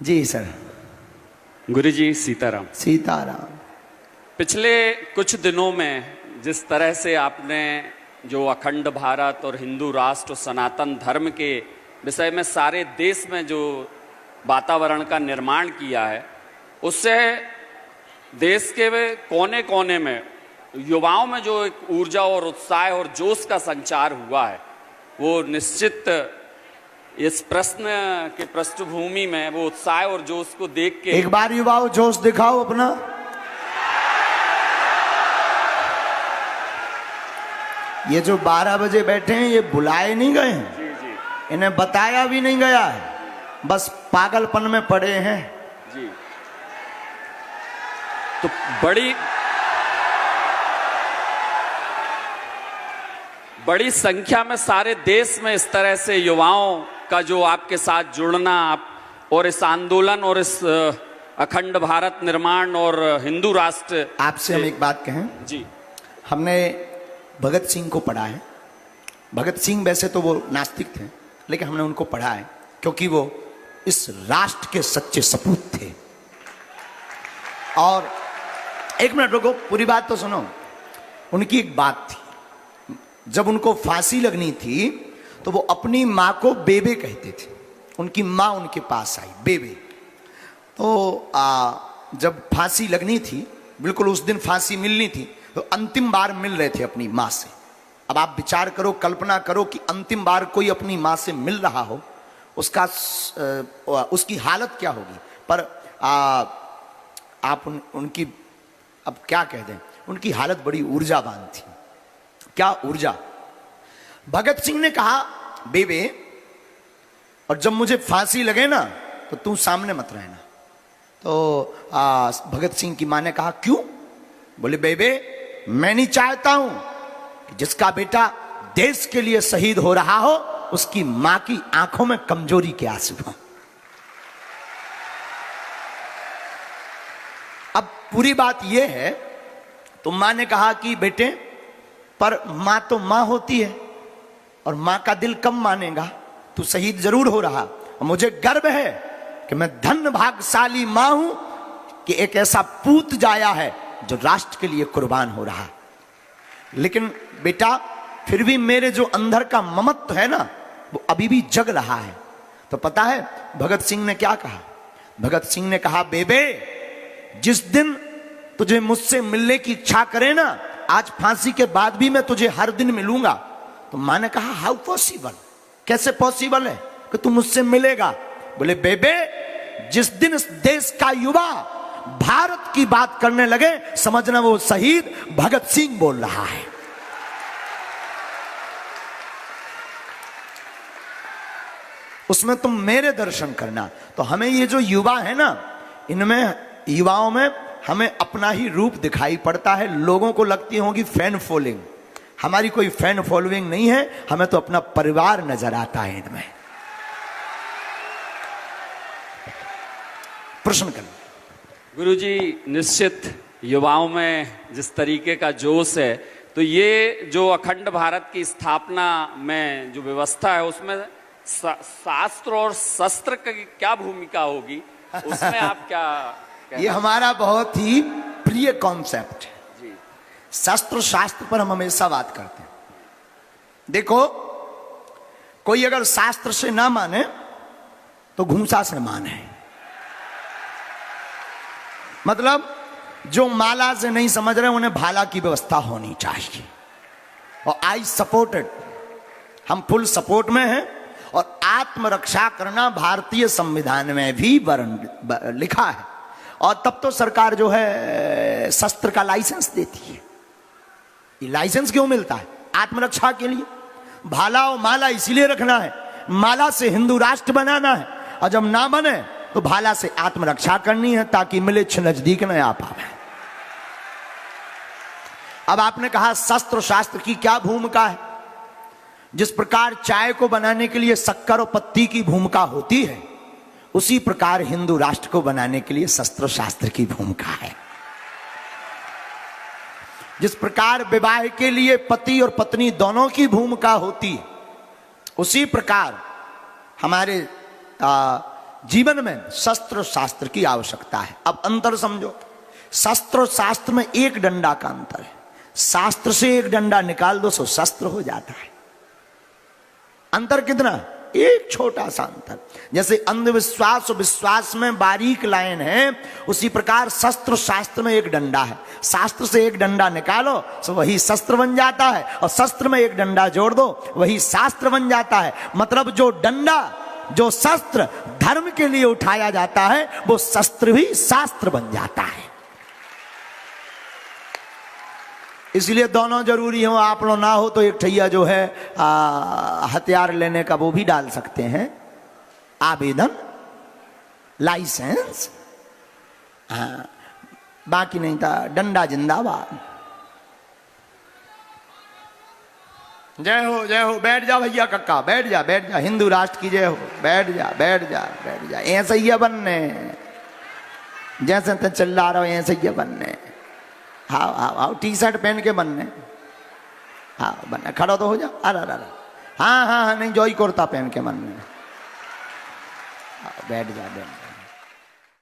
जी sir. गुरुजी सीताराम। सीताराम। पिछले कुछ दिनों में जिस तरह से आपने जो अखंड भारत और हिंदू राष्ट्र और सनातन धर्म के विषय में सारे देश में जो वातावरण का निर्माण किया है, उससे देश के कोने कोने में युवाओं में जो एक ऊर्जा और उत्साह और जोश का संचार हुआ है, वो निश्चित इस प्रश्न के पृष्ठभूमि में वो उत्साह और जोश को देख के एक बार युवाओं जोश दिखाओ अपना। ये जो 12 बजे बैठे हैं ये बुलाए नहीं गए हैं। जी जी इन्हें बताया भी नहीं गया है, बस पागलपन में पड़े हैं। जी। तो बड़ी संख्या में सारे देश में इस तरह से युवाओं का जो आपके साथ जुड़ना और इस आंदोलन और इस अखंड भारत निर्माण और हिंदू राष्ट्र। आपसे हम एक बात कहें जी। हमने भगत सिंह को पढ़ा है। भगत सिंह वैसे तो वो नास्तिक थे, लेकिन हमने उनको पढ़ा है क्योंकि वो इस राष्ट्र के सच्चे सपूत थे। और एक मिनट रुको, पूरी बात तो सुनो। उनकी एक बात थी, जब उनको फांसी लगनी थी तो वो अपनी माँ को बेबे कहते थे। उनकी माँ उनके पास आई, बेबे। तो जब फांसी लगनी थी, बिल्कुल उस दिन फांसी मिलनी थी, तो अंतिम बार मिल रहे थे अपनी माँ से। अब आप विचार करो, कल्पना करो कि अंतिम बार कोई अपनी माँ से मिल रहा हो, उसकी हालत क्या होगी। पर आप उनकी अब क्या कह दें, उनकी हालत बड़ी ऊर्जावान थी। क्या ऊर्जा। भगत सिंह ने कहा, बेबे, और जब मुझे फांसी लगे ना तो तू सामने मत रहना। तो भगत सिंह की मां ने कहा, क्यों? बोले, बेबे, मैं नहीं चाहता हूं कि जिसका बेटा देश के लिए शहीद हो रहा हो उसकी मां की आंखों में कमजोरी के आंसू हों। अब पूरी बात यह है, तो मां ने कहा कि बेटे, पर मां तो मां होती है और मां का दिल कम मानेगा। तू शहीद जरूर हो रहा, और मुझे गर्व है कि मैं धन्य भाग्यशाली मां हूं कि एक ऐसा पूत जाया है जो राष्ट्र के लिए कुर्बान हो रहा। लेकिन बेटा, फिर भी मेरे जो अंदर का ममत्व है ना, वो अभी भी जग रहा है। तो पता है भगत सिंह ने क्या कहा? भगत सिंह ने कहा, बेबे, जिस दिन तुझे मुझसे मिलने की इच्छा करे ना, आज फांसी के बाद भी मैं तुझे हर दिन मिलूंगा। तो मां ने कहा, हाउ पॉसिबल, कैसे पॉसिबल है कि तू मुझसे मिलेगा? बोले, बेबे, जिस दिन इस देश का युवा भारत की बात करने लगे, समझना वो शहीद भगत सिंह बोल रहा है। उसमें तुम मेरे दर्शन करना। तो हमें ये जो युवा है ना, इनमें युवाओं में हमें अपना ही रूप दिखाई पड़ता है। लोगों को लगती होगी फैन फॉलोइंग, हमारी कोई फैन फॉलोइंग नहीं है, हमें तो अपना परिवार नजर आता है इनमें। प्रश्न करें। गुरुजी, निश्चित युवाओं में जिस तरीके का जोश है, तो ये जो अखंड भारत की स्थापना में जो व्यवस्था है, उसमें शास्त्र और शस्त्र की क्या भूमिका होगी, उसमें आप क्या? ये हमारा बहुत ही प्रिय कॉन्सेप्ट है जी। शस्त्र शास्त्र पर हम हमेशा बात करते हैं। देखो, कोई अगर शास्त्र से ना माने तो घूंसा से माने। मतलब जो माला से नहीं समझ रहे उन्हें भाला की व्यवस्था होनी चाहिए। और आई सपोर्टेड, हम फुल सपोर्ट में हैं। और आत्मरक्षा करना भारतीय संविधान में भी लिखा है। और तब तो सरकार जो है शस्त्र का लाइसेंस देती है। ये लाइसेंस क्यों मिलता है? आत्मरक्षा के लिए। भाला और माला इसीलिए रखना है, माला से हिंदू राष्ट्र बनाना है, और जब ना बने तो भाला से आत्मरक्षा करनी है, ताकि मिलिछ नजदीक न आ पावे। अब आपने कहा शस्त्र शास्त्र की क्या भूमिका है? जिस प्रकार चाय को बनाने के लिए शक्कर और पत्ती की भूमिका होती है, उसी प्रकार हिंदू राष्ट्र को बनाने के लिए शस्त्र शास्त्र की भूमिका है। जिस प्रकार विवाह के लिए पति और पत्नी दोनों की भूमिका होती है, उसी प्रकार हमारे जीवन में शस्त्र शास्त्र की आवश्यकता है। अब अंतर समझो, शस्त्र और शास्त्र में एक डंडा का अंतर है। शास्त्र से एक डंडा निकाल दो सो शस्त्र हो जाता है। अंतर कितना? एक छोटा सा अंतर। जैसे अंधविश्वास और विश्वास में बारीक लाइन है, उसी प्रकार शस्त्र शास्त्र में एक डंडा है। शास्त्र से एक डंडा निकालो तो वही शस्त्र बन जाता है, और शस्त्र में एक डंडा जोड़ दो वही शास्त्र बन जाता है। मतलब जो डंडा, जो शस्त्र धर्म के लिए उठाया जाता है, वो शस्त्र भी शास्त्र बन जाता है। इसलिए दोनों जरूरी हो। आप लोग ना हो तो एक ठैया जो है हथियार लेने का वो भी डाल सकते हैं, आवेदन, लाइसेंस। हाँ, बाकी नहीं था डंडा जिंदाबाद। जय हो जय हो। बैठ जा भैया कक्का, बैठ जा बैठ जा। हिंदू राष्ट्र की जय हो। बैठ जा बैठ जा बैठ जा। ऐसे ही बनने, जैसे तो चिल्ला रहा हो ऐसे ही बनने। हाँ हाँ हाँ, टी शर्ट पहन के बनने। हाँ बनने, खड़ा तो हो जा। अरे अरे, हाँ हाँ हाँ, नहीं जोई कुर्ता पहन के बनने। बैठ जा बैठ।